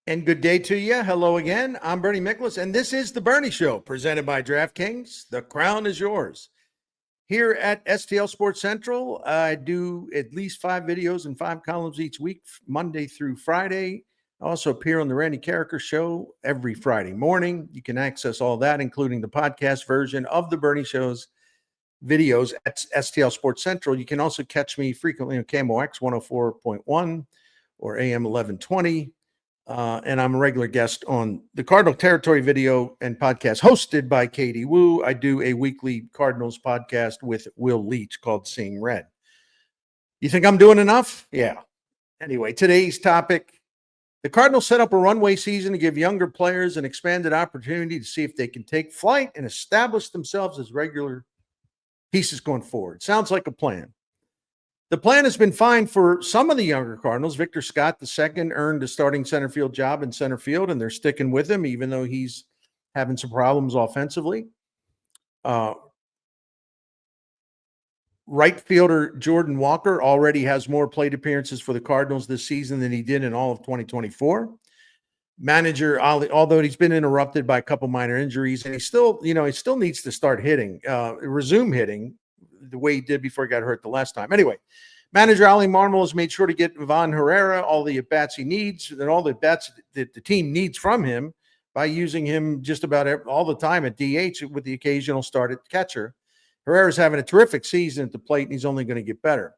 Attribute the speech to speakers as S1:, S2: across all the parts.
S1: And good day to you. Hello again. I'm Bernie Miklasz, and this is The Bernie Show, presented by DraftKings. The crown is yours. Here at STL Sports Central, I do at least 5 videos and 5 columns each week, Monday through Friday. I also appear on the Randy Carricker Show every Friday morning. You can access all that, including the podcast version of The Bernie Show's videos at STL Sports Central. You can also catch me frequently on KMOX 104.1 or AM 1120. And I'm a regular guest on the Cardinal Territory video and podcast hosted by Katie Wu. I do a weekly Cardinals podcast with Will Leach called Seeing Red. You think I'm doing enough? Yeah. Anyway, today's topic: the Cardinals set up a runway season to give younger players an expanded opportunity to see if they can take flight and establish themselves as regular pieces going forward. Sounds like a plan. The plan has been fine for some of the younger Cardinals. Victor Scott II earned a starting center field job in center field, and they're sticking with him, even though he's having some problems offensively. Right fielder Jordan Walker already has more plate appearances for the Cardinals this season than he did in all of 2024. Manager Oli, although he's been interrupted by a couple minor injuries, and he still needs to start hitting, resume hitting the way he did before he got hurt the last time. Anyway, manager Oli Marmol has made sure to get Ivan Herrera all the at-bats he needs and all the at-bats that the team needs from him by using him just about all the time at DH with the occasional start at catcher. Herrera's having a terrific season at the plate, and he's only going to get better.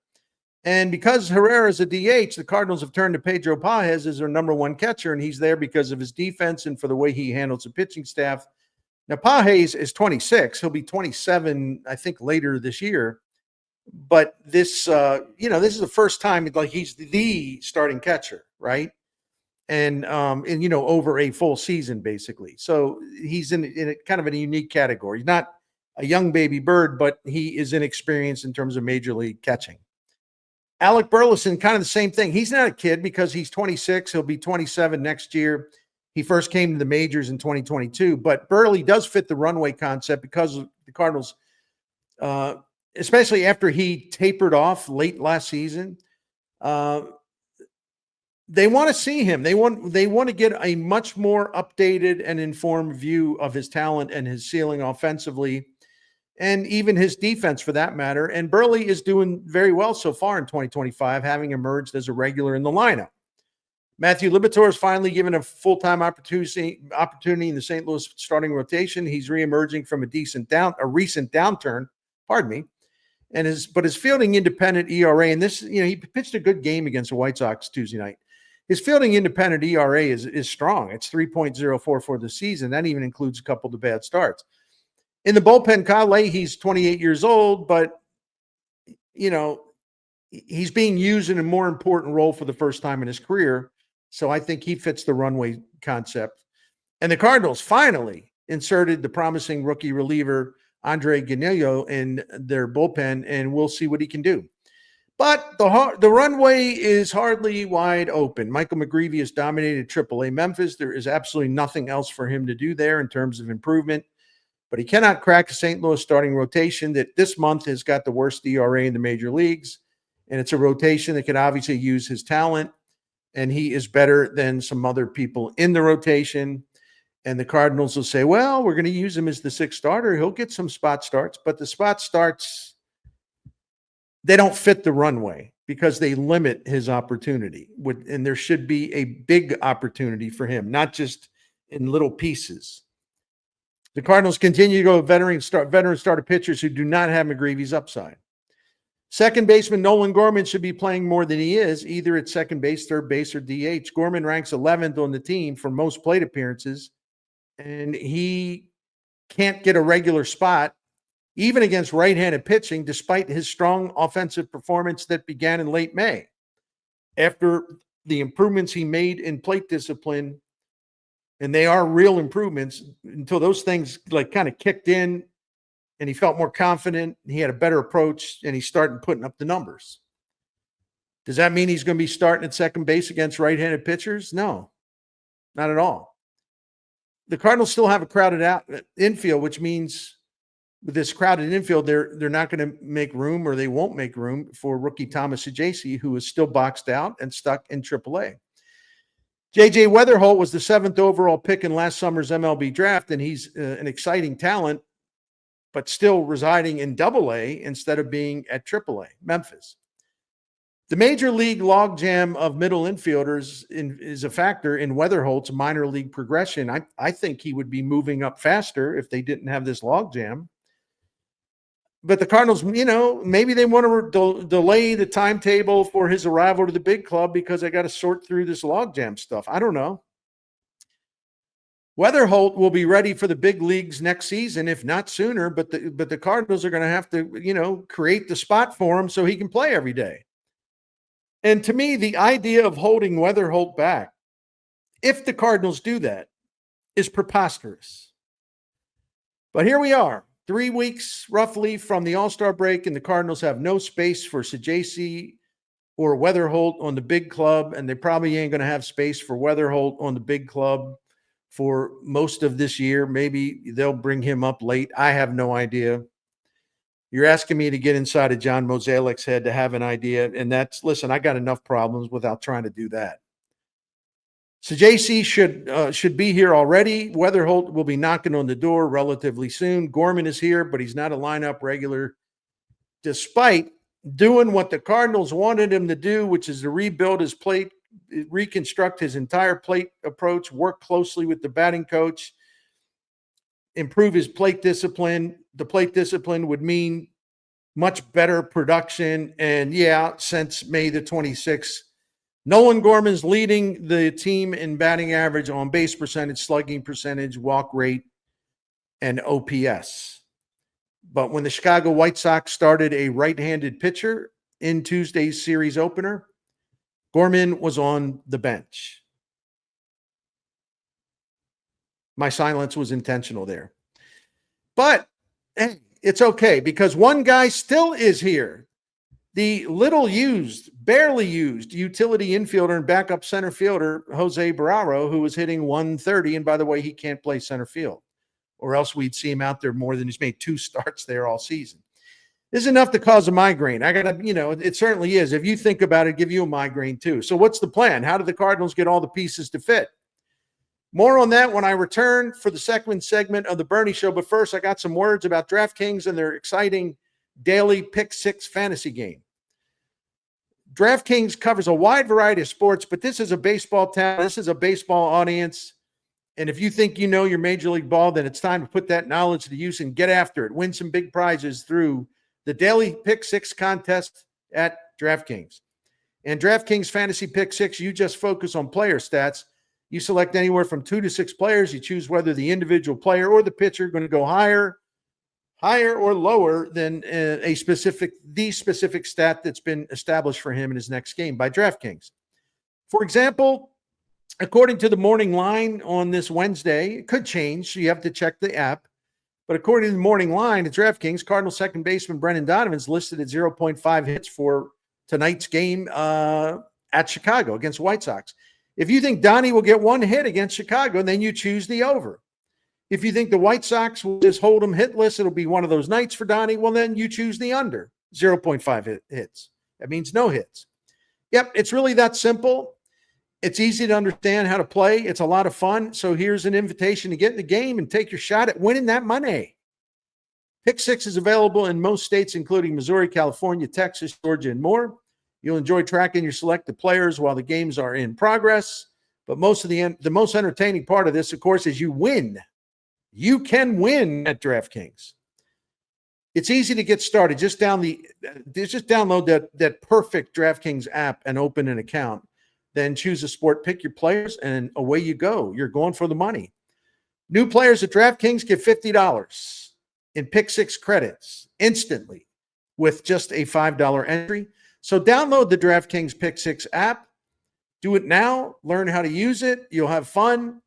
S1: And because Herrera is a DH, the Cardinals have turned to Pedro Pagés as their number one catcher, and he's there because of his defense and for the way he handles the pitching staff. Now, Pagés is 26. He'll be 27, I think, later this year. But this, this is the first time like he's the starting catcher, right? And over a full season, basically. So he's in a kind of a unique category. He's not a young baby bird, but he is inexperienced in terms of major league catching. Alec Burleson, kind of the same thing. He's not a kid because he's 26. He'll be 27 next year. He first came to the majors in 2022, but Burley does fit the runway concept because of the Cardinals, especially after he tapered off late last season. They want to see him. They want to get a much more updated and informed view of his talent and his ceiling offensively, and even his defense for that matter. And Burley is doing very well so far in 2025, having emerged as a regular in the lineup. Matthew Liberatore is finally given a full-time opportunity in the St. Louis starting rotation. He's reemerging from a recent downturn, and his fielding independent ERA, and this, he pitched a good game against the White Sox Tuesday night. His fielding independent ERA is strong. It's 3.04 for the season. That even includes a couple of bad starts. In the bullpen, Kyle Leahy's 28 years old, but he's being used in a more important role for the first time in his career. So I think he fits the runway concept. And the Cardinals finally inserted the promising rookie reliever Andre Ganillo in their bullpen, and we'll see what he can do. But the runway is hardly wide open. Michael McGreevy has dominated AAA Memphis. There is absolutely nothing else for him to do there in terms of improvement. But he cannot crack a St. Louis starting rotation that this month has got the worst ERA in the major leagues. And it's a rotation that can obviously use his talent. And he is better than some other people in the rotation. And the Cardinals will say, well, we're going to use him as the 6th starter. He'll get some spot starts, but the spot starts, they don't fit the runway because they limit his opportunity. And there should be a big opportunity for him, not just in little pieces. The Cardinals continue to go veteran starter pitchers who do not have McGreevy's upside. Second baseman Nolan Gorman should be playing more than he is, either at second base, third base, or DH. Gorman ranks 11th on the team for most plate appearances, and he can't get a regular spot, even against right-handed pitching, despite his strong offensive performance that began in late May. After the improvements he made in plate discipline, and they are real improvements, until those things kind of kicked in, and he felt more confident, he had a better approach, and he started putting up the numbers. Does that mean he's going to be starting at second base against right-handed pitchers? No, not at all. The Cardinals still have a crowded out infield, which means with this crowded infield, they're not going to make room, or they won't make room for rookie Thomas Saggese, who is still boxed out and stuck in AAA. JJ Weatherholt was the 7th overall pick in last summer's MLB draft, and he's an exciting talent, but still residing in AA instead of being at AAA, Memphis. The major league logjam of middle infielders is a factor in Weatherholt's minor league progression. I think he would be moving up faster if they didn't have this logjam. But the Cardinals, maybe they want to delay the timetable for his arrival to the big club because they got to sort through this logjam stuff. I don't know. Weatherholt will be ready for the big leagues next season, if not sooner. But the Cardinals are going to have to, create the spot for him so he can play every day. And to me, the idea of holding Weatherholt back, if the Cardinals do that, is preposterous. But here we are. 3 weeks roughly from the All-Star break, and the Cardinals have no space for Saggese or Weatherholt on the big club, and they probably ain't going to have space for Weatherholt on the big club for most of this year. Maybe they'll bring him up late. I have no idea. You're asking me to get inside of John Mosalik's head to have an idea, and listen, I got enough problems without trying to do that. Saggese should be here already. Weatherholt will be knocking on the door relatively soon. Gorman is here, but he's not a lineup regular, despite doing what the Cardinals wanted him to do, which is to rebuild his plate, reconstruct his entire plate approach, work closely with the batting coach, improve his plate discipline. The plate discipline would mean much better production. And since May the 26th, Nolan Gorman's leading the team in batting average, on base percentage, slugging percentage, walk rate, and OPS. But when the Chicago White Sox started a right-handed pitcher in Tuesday's series opener, Gorman was on the bench. My silence was intentional there. But hey, it's okay, because one guy still is here. The barely used utility infielder and backup center fielder, Jose Barrero, who was hitting 130. And by the way, he can't play center field, or else we'd see him out there more than he's made 2 starts there all season. This is enough to cause a migraine. It certainly is. If you think about it, give you a migraine too. So what's the plan? How do the Cardinals get all the pieces to fit? More on that when I return for the second segment of the Bernie Show. But first, I got some words about DraftKings and their exciting daily Pick 6 fantasy game. DraftKings covers a wide variety of sports, but this is a baseball town. This is a baseball audience. And if you think you know your Major League Ball, then it's time to put that knowledge to use and get after it. Win some big prizes through the daily Pick 6 contest at DraftKings. And DraftKings Fantasy Pick 6, you just focus on player stats. You select anywhere from 2 to 6 players. You choose whether the individual player or the pitcher are going to go higher or lower than the specific stat that's been established for him in his next game by DraftKings. For example, according to the morning line on this Wednesday, it could change, so you have to check the app. But according to the morning line at DraftKings, Cardinals second baseman Brendan Donovan's listed at 0.5 hits for tonight's game at Chicago against White Sox. If you think Donnie will get 1 hit against Chicago, then you choose the over. If you think the White Sox will just hold him hitless, it'll be one of those nights for Donnie, well, then you choose the under, 0.5 hits. That means no hits. Yep, it's really that simple. It's easy to understand how to play. It's a lot of fun. So here's an invitation to get in the game and take your shot at winning that money. Pick 6 is available in most states, including Missouri, California, Texas, Georgia, and more. You'll enjoy tracking your selected players while the games are in progress. But the most entertaining part of this, of course, is you win. You can win at DraftKings. It's easy to get started. Just download that perfect DraftKings app and open an account. Then choose a sport, pick your players, and away you go. You're going for the money. New players at DraftKings get $50 in Pick 6 credits instantly with just a $5 entry. So download the DraftKings Pick 6 app. Do it now. Learn how to use it. You'll have fun.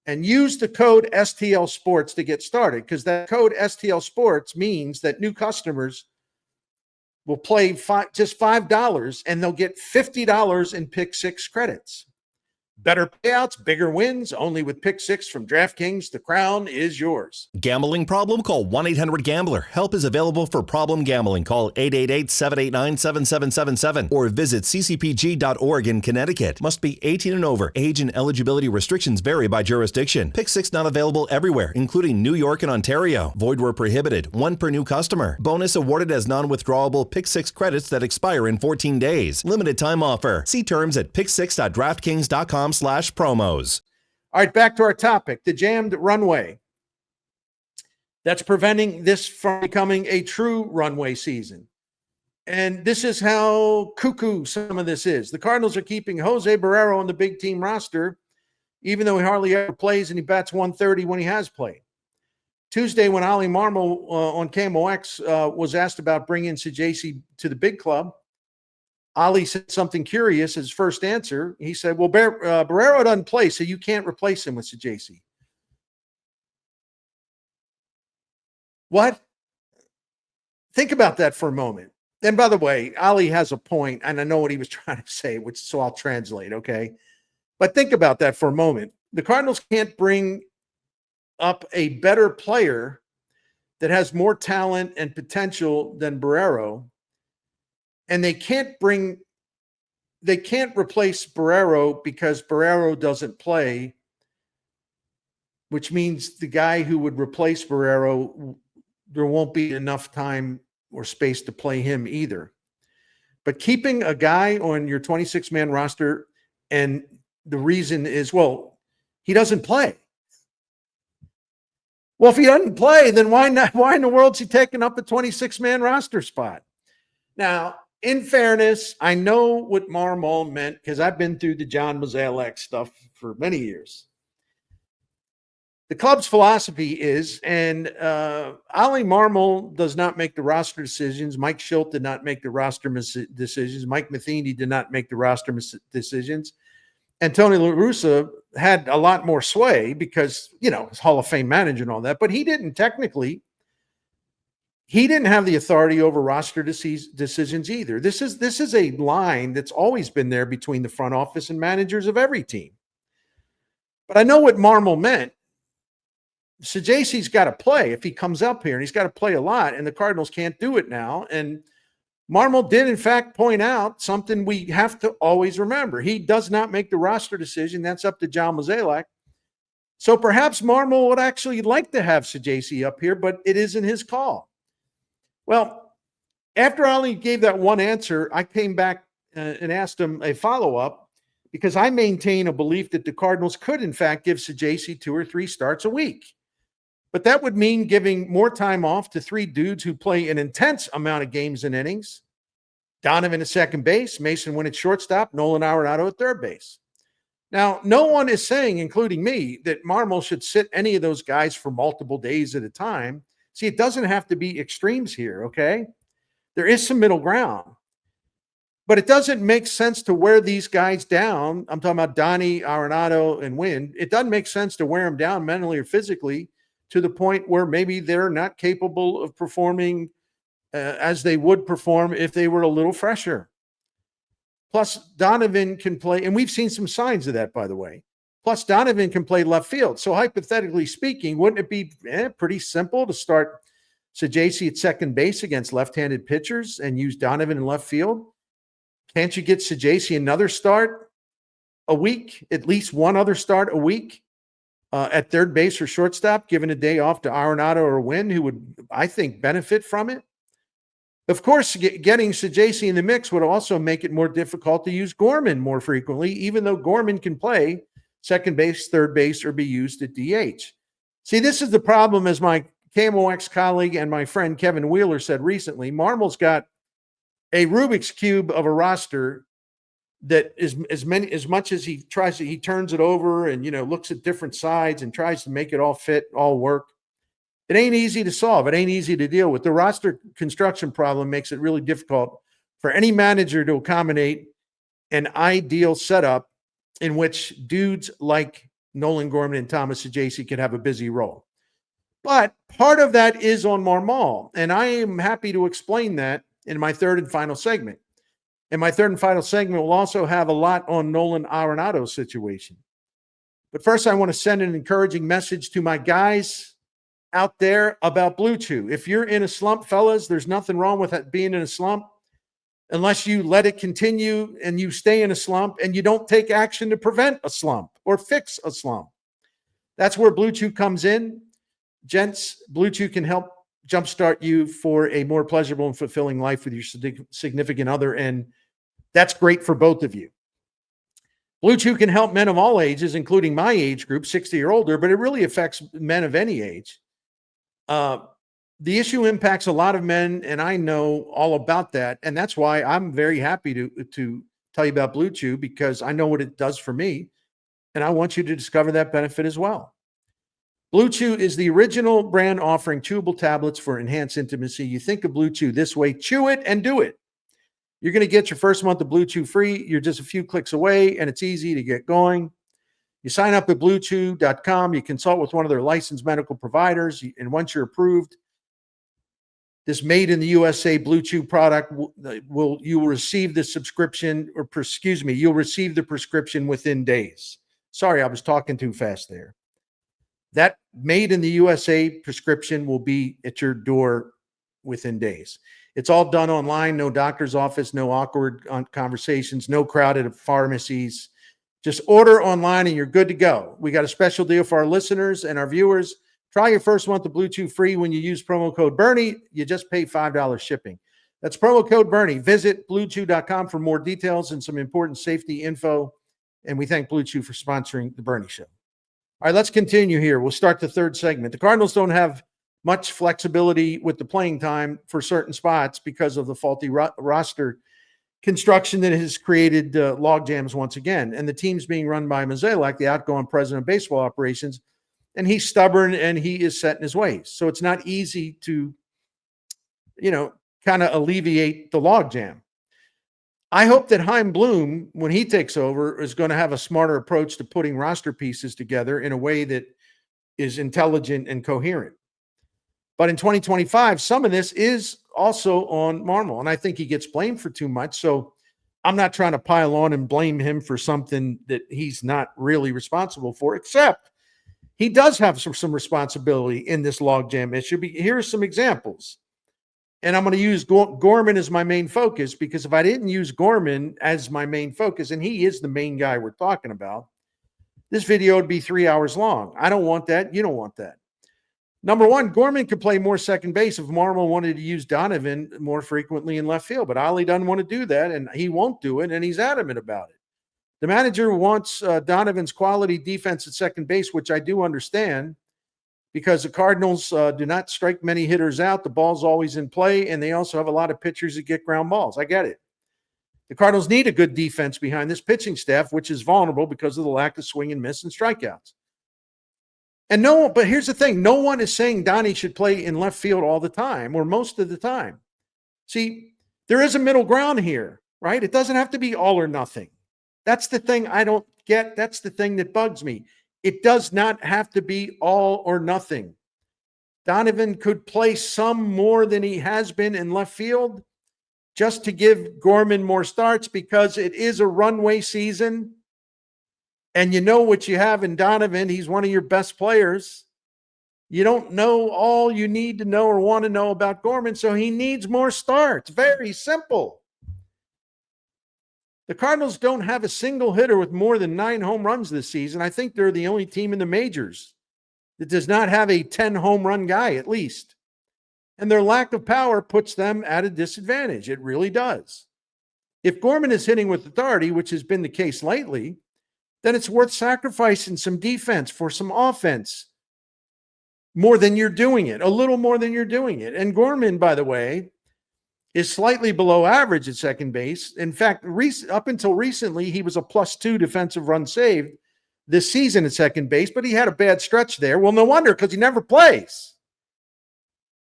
S1: And use the code STL Sports to get started, because that code STL Sports means that new customers will play just $5 and they'll get $50 in Pick 6 credits. Better payouts, bigger wins, only with Pick 6 from DraftKings. The crown is yours.
S2: Gambling problem? Call 1-800-GAMBLER. Help is available for problem gambling. Call 888-789-7777 or visit ccpg.org in Connecticut. Must be 18 and over. Age and eligibility restrictions vary by jurisdiction. Pick 6 not available everywhere, including New York and Ontario. Void where prohibited. One per new customer. Bonus awarded as non-withdrawable Pick 6 credits that expire in 14 days. Limited time offer. See terms at pick6.draftkings.com/promos.
S1: All right, back to our topic, the jammed runway. That's preventing this from becoming a true runway season. And this is how cuckoo some of this is. The Cardinals are keeping Jose Barrero on the big team roster, even though he hardly ever plays and he bats 130 when he has played. Tuesday, when Oli Marmol on KMOX was asked about bringing Saggese to the big club, Oli said something curious. His first answer, he said, well, Barrero doesn't play, so you can't replace him with Saggese. What? Think about that for a moment. And by the way, Oli has a point, and I know what he was trying to say, so I'll translate, okay? But think about that for a moment. The Cardinals can't bring up a better player that has more talent and potential than Barrero, and they can't replace Barrero because Barrero doesn't play, which means the guy who would replace Barrero, there won't be enough time or space to play him either. But keeping a guy on your 26-man roster, and the reason is, well, he doesn't play. Well, if he doesn't play, then why not? Why in the world is he taking up a 26-man roster spot? Now, in fairness, I know what Marmol meant because I've been through the John Mozeliak stuff for many years. The club's philosophy is, and Oli Marmol does not make the roster decisions. Mike Schilt did not make the roster decisions. Mike Matheny did not make the roster decisions. And Tony La Russa had a lot more sway because, you know, he's Hall of Fame manager and all that, but he didn't have the authority over roster decisions either. This is a line that's always been there between the front office and managers of every team. But I know what Marmol meant. Saggese's got to play if he comes up here, and he's got to play a lot, and the Cardinals can't do it now. And Marmol did, in fact, point out something we have to always remember. He does not make the roster decision. That's up to John Mozeliak. So perhaps Marmol would actually like to have Saggese up here, but it isn't his call. Well, after Oli gave that one answer, I came back and asked him a follow-up because I maintain a belief that the Cardinals could, in fact, give Saggese 2 or 3 starts a week. But that would mean giving more time off to 3 dudes who play an intense amount of games and innings. Donovan at second base, Mason Winn at shortstop, Nolan Arenado at third base. Now, no one is saying, including me, that Marmol should sit any of those guys for multiple days at a time. See, it doesn't have to be extremes here, okay? There is some middle ground. But it doesn't make sense to wear these guys down. I'm talking about Donnie, Arenado, and Winn. It doesn't make sense to wear them down mentally or physically to the point where maybe they're not capable of performing as they would perform if they were a little fresher. Plus, Donovan can play, and we've seen some signs of that, by the way. Plus, Donovan can play left field. So hypothetically speaking, wouldn't it be pretty simple to start Saggese at second base against left-handed pitchers and use Donovan in left field? Can't you get Saggese another start a week, at least one other start a week at third base or shortstop, giving a day off to Arenado or Winn, who would, I think, benefit from it? Of course, getting Saggese in the mix would also make it more difficult to use Gorman more frequently, even though Gorman can play second base, third base, or be used at DH. See, this is the problem, as my KMOX colleague and my friend Kevin Wheeler said recently. Marmol's got a Rubik's Cube of a roster that is as much as he tries to, he turns it over and, looks at different sides and tries to make it all fit, all work. It ain't easy to solve. It ain't easy to deal with. The roster construction problem makes it really difficult for any manager to accommodate an ideal setup in which dudes like Nolan Gorman and Thomas Saggese could have a busy role. But part of that is on Marmol, and I am happy to explain that in my third and final segment. And my third and final segment will also have a lot on Nolan Arenado's situation. But first, I want to send an encouraging message to my guys out there about Blue Chew. If you're in a slump, fellas, there's nothing wrong with being in a slump unless you let it continue and you stay in a slump and you don't take action to prevent a slump or fix a slump. That's where Blue Chew comes in. Gents, Blue Chew can help jumpstart you for a more pleasurable and fulfilling life with your significant other, and that's great for both of you. Blue Chew can help men of all ages, including my age group, 60 or older, but it really affects men of any age. The issue impacts a lot of men, and I know all about that, and that's why I'm very happy to tell you about Blue Chew, because I know what it does for me, and I want you to discover that benefit as well. Blue Chew is the original brand offering chewable tablets for enhanced intimacy. You think of Blue Chew this way: chew it and do it. You're going to get your first month of Blue Chew free. You're just a few clicks away, and it's easy to get going. You sign up at bluechew.com. You consult with one of their licensed medical providers, and once you're approved, this made in the USA Blue Chew product you will receive the subscription, or you'll receive the prescription within days. Sorry, I was talking too fast there. That made in the USA prescription will be at your door within days. It's all done online, no doctor's office, no awkward conversations, no crowded pharmacies. Just order online and you're good to go. We got a special deal for our listeners and our viewers. Try your first month of Blue Chew free when you use promo code Bernie. You just pay $5 shipping. That's promo code Bernie. Visit bluechew.com for more details and some important safety info. And we thank Blue Chew for sponsoring the Bernie Show. All right, let's continue here. We'll start the third segment. The Cardinals don't have much flexibility with the playing time for certain spots because of the faulty roster construction that has created logjams once again. And the team's being run by Mozeliak, the outgoing president of baseball operations, and he's stubborn and he is set in his ways. So it's not easy to, kind of alleviate the logjam. I hope that Chaim Bloom, when he takes over, is going to have a smarter approach to putting roster pieces together in a way that is intelligent and coherent. But in 2025, some of this is also on Marmol, and I think he gets blamed for too much. So I'm not trying to pile on and blame him for something that he's not really responsible for, except he does have some responsibility in this logjam issue. Here are some examples. And I'm going to use Gorman as my main focus, because if I didn't use Gorman as my main focus, and he is the main guy we're talking about, this video would be 3 hours long. I don't want that. You don't want that. Number one, Gorman could play more second base if Marmol wanted to use Donovan more frequently in left field, but Oli doesn't want to do that, and he won't do it, and he's adamant about it. The manager wants Donovan's quality defense at second base, which I do understand, because the Cardinals do not strike many hitters out. The ball's always in play, and they also have a lot of pitchers that get ground balls. I get it. The Cardinals need a good defense behind this pitching staff, which is vulnerable because of the lack of swing and miss and strikeouts. But here's the thing. No one is saying Donnie should play in left field all the time or most of the time. See, there is a middle ground here, right? It doesn't have to be all or nothing. That's the thing I don't get. That's the thing that bugs me. It does not have to be all or nothing. Donovan could play some more than he has been in left field just to give Gorman more starts, because it is a runway season. And you know what you have in Donovan. He's one of your best players. You don't know all you need to know or want to know about Gorman, so he needs more starts. Very simple. The Cardinals don't have a single hitter with more than 9 home runs this season. I think they're the only team in the majors that does not have a 10 home run guy at least. And their lack of power puts them at a disadvantage. It really does. If Gorman is hitting with authority, which has been the case lately, then it's worth sacrificing some defense for some offense more than you're doing it, a little more than you're doing it. And Gorman, by the way, is slightly below average at second base. In fact, up until recently, he was a +2 defensive run saved this season at second base, but he had a bad stretch there. Well, no wonder, because he never plays.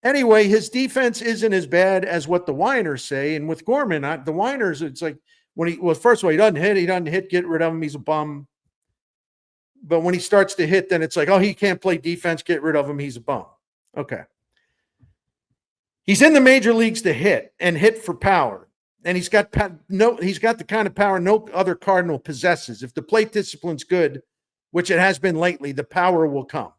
S1: Anyway, his defense isn't as bad as what the whiners say. And with Gorman, the whiners, it's like, first of all, he doesn't hit, get rid of him, he's a bum. But when he starts to hit, then it's like, oh, he can't play defense, get rid of him, he's a bum. Okay. He's in the major leagues to hit and hit for power. And he's got the kind of power no other Cardinal possesses. If the plate discipline's good, which it has been lately, the power will come.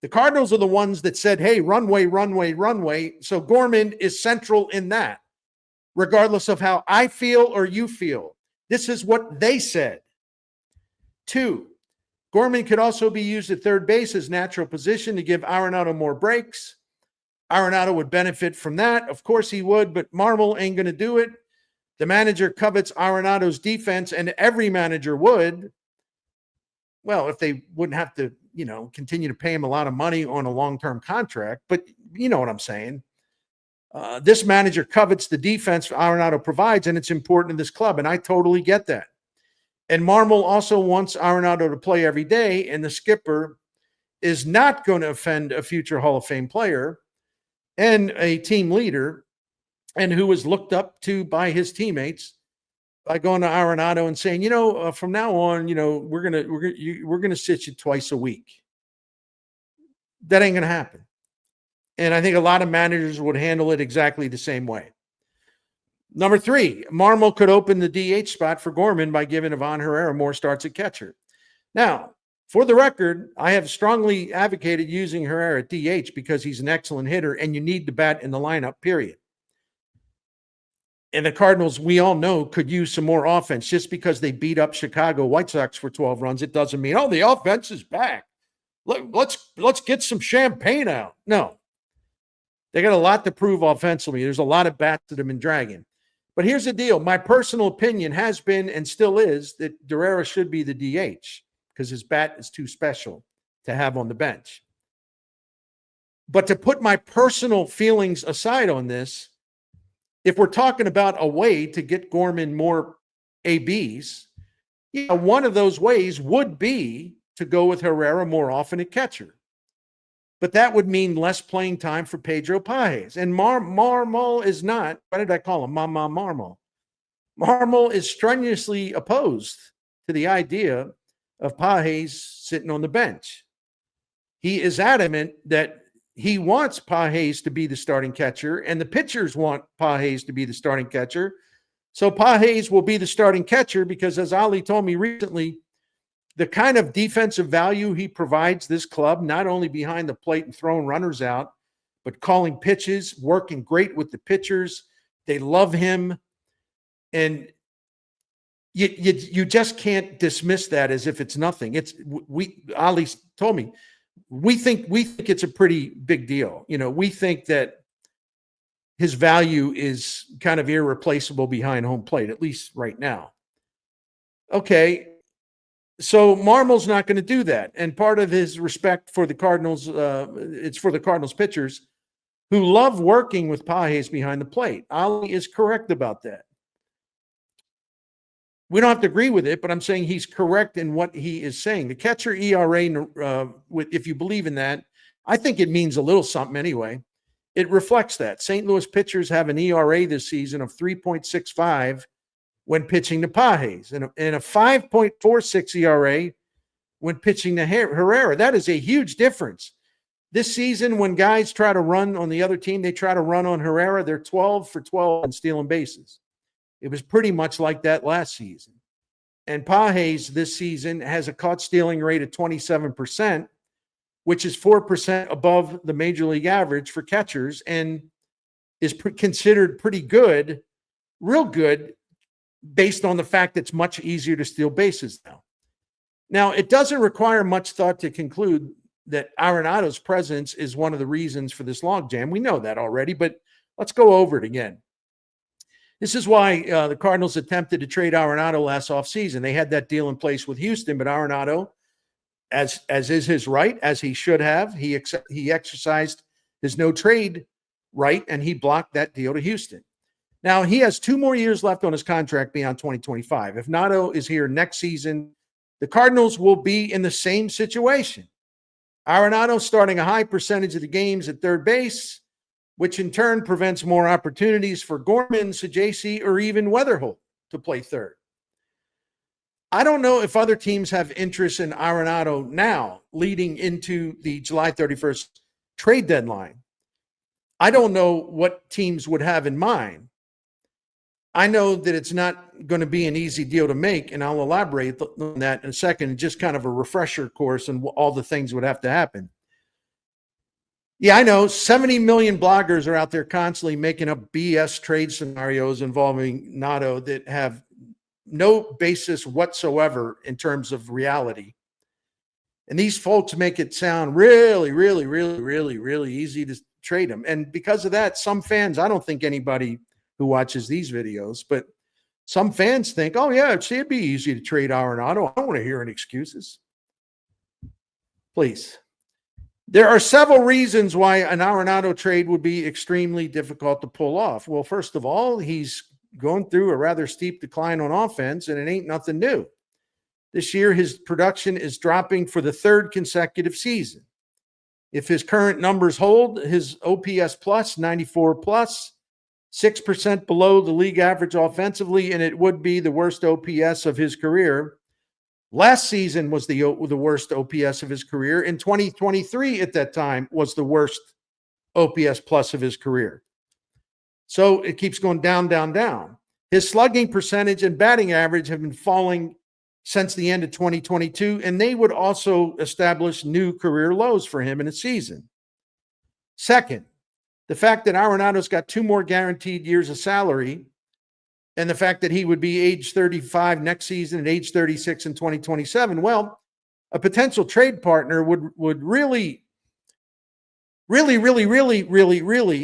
S1: The Cardinals are the ones that said, hey, runway, runway, runway. So Gorman is central in that, regardless of how I feel or you feel. This is what they said. 2, Gorman could also be used at third base as natural position to give Arenado more breaks. Arenado would benefit from that. Of course he would, but Marmol ain't going to do it. The manager covets Arenado's defense, and every manager would. Well, if they wouldn't have to, continue to pay him a lot of money on a long-term contract, but you know what I'm saying. This manager covets the defense Arenado provides, and it's important in this club, and I totally get that. And Marmol also wants Arenado to play every day, and the skipper is not going to offend a future Hall of Fame player and a team leader, and who was looked up to by his teammates, by going to Arenado and saying, from now on, we're gonna sit you twice a week. That ain't gonna happen. And I think a lot of managers would handle it exactly the same way. Number 3, Marmol could open the DH spot for Gorman by giving Ivan Herrera more starts at catcher. Now, for the record, I have strongly advocated using Herrera at DH because he's an excellent hitter and you need the bat in the lineup, period. And the Cardinals, we all know, could use some more offense. Just because they beat up Chicago White Sox for 12 runs, it doesn't mean, the offense is back. Let's get some champagne out. No. They got a lot to prove offensively. There's a lot of bats that have been dragging. But here's the deal. My personal opinion has been and still is that Herrera should be the DH because his bat is too special to have on the bench. But to put my personal feelings aside on this, if we're talking about a way to get Gorman more ABs, one of those ways would be to go with Herrera more often at catcher. But that would mean less playing time for Pedro Pagés. And Marmol is not, what did I call him? Marmol. Marmol is strenuously opposed to the idea of Pagés sitting on the bench. He is adamant that he wants Pagés to be the starting catcher, and the pitchers want Pagés to be the starting catcher. So Pagés will be the starting catcher because, as Oli told me recently, the kind of defensive value he provides this club, not only behind the plate and throwing runners out, but calling pitches, working great with the pitchers. They love him. And you just can't dismiss that as if it's nothing. Ali told me, we think it's a pretty big deal. We think that his value is kind of irreplaceable behind home plate, at least right now. Okay. So Marmol's not going to do that. And part of his respect for the Cardinals, it's for the Cardinals pitchers who love working with Pagés behind the plate. Ali is correct about that. We don't have to agree with it, but I'm saying he's correct in what he is saying. The catcher ERA, if you believe in that, I think it means a little something anyway. It reflects that. St. Louis pitchers have an ERA this season of 3.65 when pitching to Pagés, and a 5.46 ERA when pitching to Herrera. That is a huge difference. This season, when guys try to run on the other team, they try to run on Herrera, they're 12 for 12 in stealing bases. It was pretty much like that last season. And Pagés this season has a caught stealing rate of 27%, which is 4% above the major league average for catchers and is considered pretty good, real good, based on the fact that it's much easier to steal bases now. Now, it doesn't require much thought to conclude that Arenado's presence is one of the reasons for this logjam. We know that already, but let's go over it again. This is why the Cardinals attempted to trade Arenado last offseason. They had that deal in place with Houston, but Arenado, as is his right, as he should have, he exercised his no-trade right, and he blocked that deal to Houston. Now, he has 2 more years left on his contract beyond 2025. If Nato is here next season, the Cardinals will be in the same situation. Arenado starting a high percentage of the games at third base, which in turn prevents more opportunities for Gorman, Saggese, or even Weatherholt to play third. I don't know if other teams have interest in Arenado now, leading into the July 31st trade deadline. I don't know what teams would have in mind. I know that it's not going to be an easy deal to make, and I'll elaborate on that in a second, just kind of a refresher course and all the things would have to happen. Yeah, I know 70 million bloggers are out there constantly making up BS trade scenarios involving Nato that have no basis whatsoever in terms of reality. And these folks make it sound really, really, really, really, really easy to trade them. And because of that, some fans, I don't think anybody who watches these videos, but some fans think, oh, yeah, it'd be easy to trade Arenado. I don't want to hear any excuses. Please. There are several reasons why an Arenado trade would be extremely difficult to pull off. Well, first of all, he's going through a rather steep decline on offense, and it ain't nothing new. This year, his production is dropping for the third consecutive season. If his current numbers hold, his OPS plus, 94 plus, 6% below the league average offensively, and it would be the worst OPS of his career. Last season was the worst OPS of his career. In 2023, at that time, was the worst OPS plus of his career. So it keeps going down, down, down. His slugging percentage and batting average have been falling since the end of 2022, and they would also establish new career lows for him in a season. Second, the fact that Arenado's got 2 more guaranteed years of salary, and the fact that he would be age 35 next season and age 36 in 2027, well, a potential trade partner would really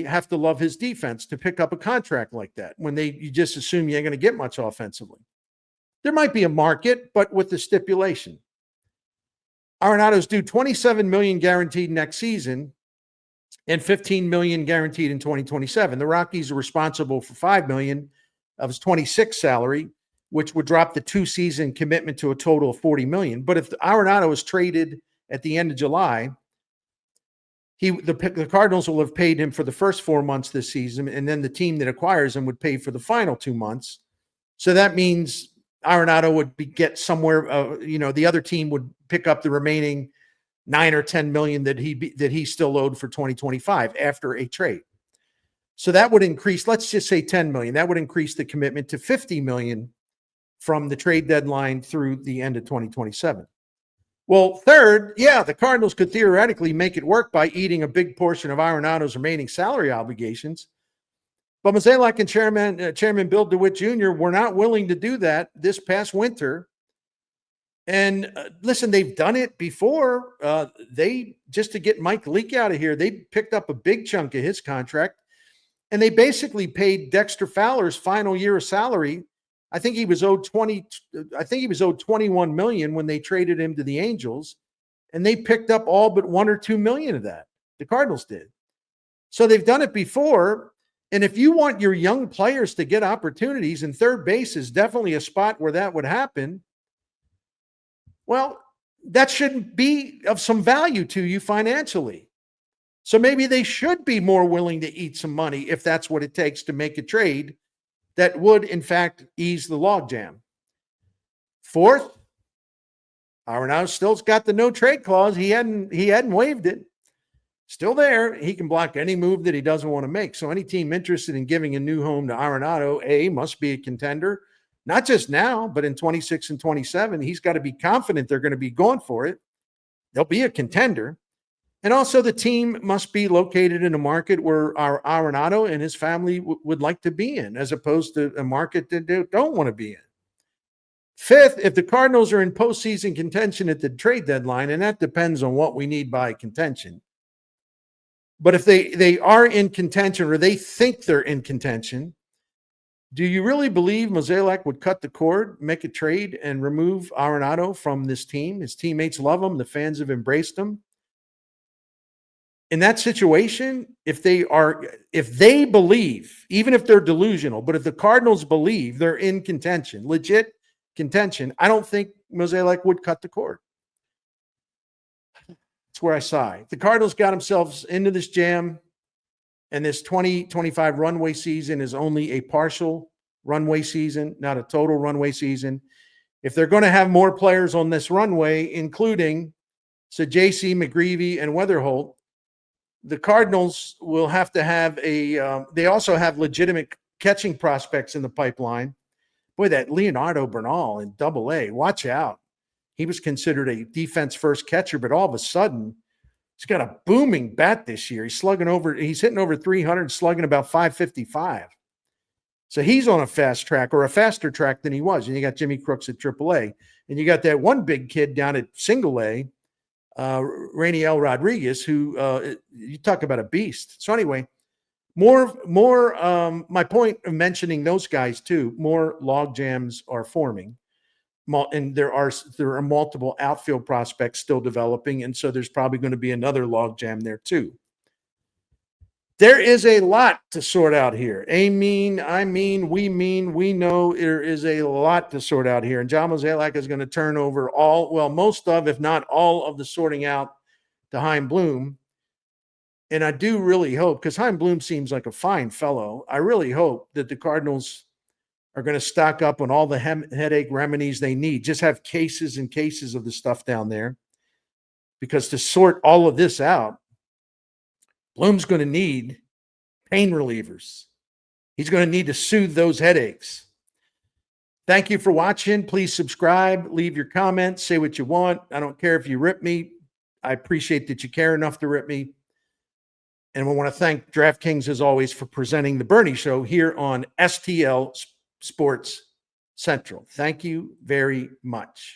S1: have to love his defense to pick up a contract like that when you just assume you ain't going to get much offensively. There might be a market, but with the stipulation. Arenado's due $27 million guaranteed next season and $15 million guaranteed in 2027. The Rockies are responsible for $5 million of his 26 salary, which would drop the 2-season commitment to a total of $40 million. But if Arenado is traded at the end of July, the Cardinals will have paid him for the first 4 months this season, and then the team that acquires him would pay for the final 2 months. So that means Arenado would get somewhere, the other team would pick up the remaining $9 or $10 million that he still owed for 2025 after a trade. So that would increase, let's just say $10 million. That would increase the commitment to $50 million from the trade deadline through the end of 2027. Well, third, yeah, the Cardinals could theoretically make it work by eating a big portion of Arenado's remaining salary obligations. But Mozeliak and Chairman Bill DeWitt Jr. were not willing to do that this past winter. And listen, they've done it before. Just to get Mike Leake out of here, they picked up a big chunk of his contract. And they basically paid Dexter Fowler's final year of salary. I think he was owed $21 million when they traded him to the Angels, and they picked up all but $1 or $2 million of that. The Cardinals did. So they've done it before. And if you want your young players to get opportunities, and third base is definitely a spot where that would happen, well, that shouldn't be of some value to you financially. So maybe they should be more willing to eat some money if that's what it takes to make a trade that would, in fact, ease the logjam. Fourth, Arenado still's got the no trade clause. He hadn't waived it. Still there. He can block any move that he doesn't want to make. So any team interested in giving a new home to Arenado, must be a contender, not just now, but in 26 and 27. He's got to be confident they're going to be going for it. They'll be a contender. And also the team must be located in a market where our Arenado and his family would like to be in, as opposed to a market that they don't want to be in. Fifth, if the Cardinals are in postseason contention at the trade deadline, and that depends on what we need by contention. But if they are in contention, or they think they're in contention, do you really believe Mozeliak would cut the cord, make a trade, and remove Arenado from this team? His teammates love him. The fans have embraced him. In that situation, if they believe, even if they're delusional, but if the Cardinals believe they're in contention, legit contention, I don't think Mozeliak would cut the cord. That's where I sigh. The Cardinals got themselves into this jam, and this 2025 runway season is only a partial runway season, not a total runway season. If they're going to have more players on this runway, including Saggese, McGreevy, and Weatherholt, the Cardinals will have to have they also have legitimate catching prospects in the pipeline. Boy, that Leonardo Bernal in AA, watch out. He was considered a defense first catcher, but all of a sudden, he's got a booming bat this year. He's hitting over 300, slugging about 555. So he's on a fast track, or a faster track than he was. And you got Jimmy Crooks at AAA. And you got that one big kid down at single A, Rainiel Rodriguez, who you talk about a beast. So anyway, more. My point of mentioning those guys too, more log jams are forming, and there are multiple outfield prospects still developing, and so there's probably going to be another log jam there too. There is a lot to sort out here. We know there is a lot to sort out here. And John Mozeliak is going to turn over most of, if not all of the sorting out to Chaim Bloom. And I do really hope, because Chaim Bloom seems like a fine fellow, I really hope that the Cardinals are going to stock up on all the headache remedies they need. Just have cases and cases of the stuff down there. Because to sort all of this out, Bloom's going to need pain relievers. He's going to need to soothe those headaches. Thank you for watching. Please subscribe, leave your comments, say what you want. I don't care if you rip me. I appreciate that you care enough to rip me. And we want to thank DraftKings, as always, for presenting the Bernie Show here on STL Sports Central. Thank you very much.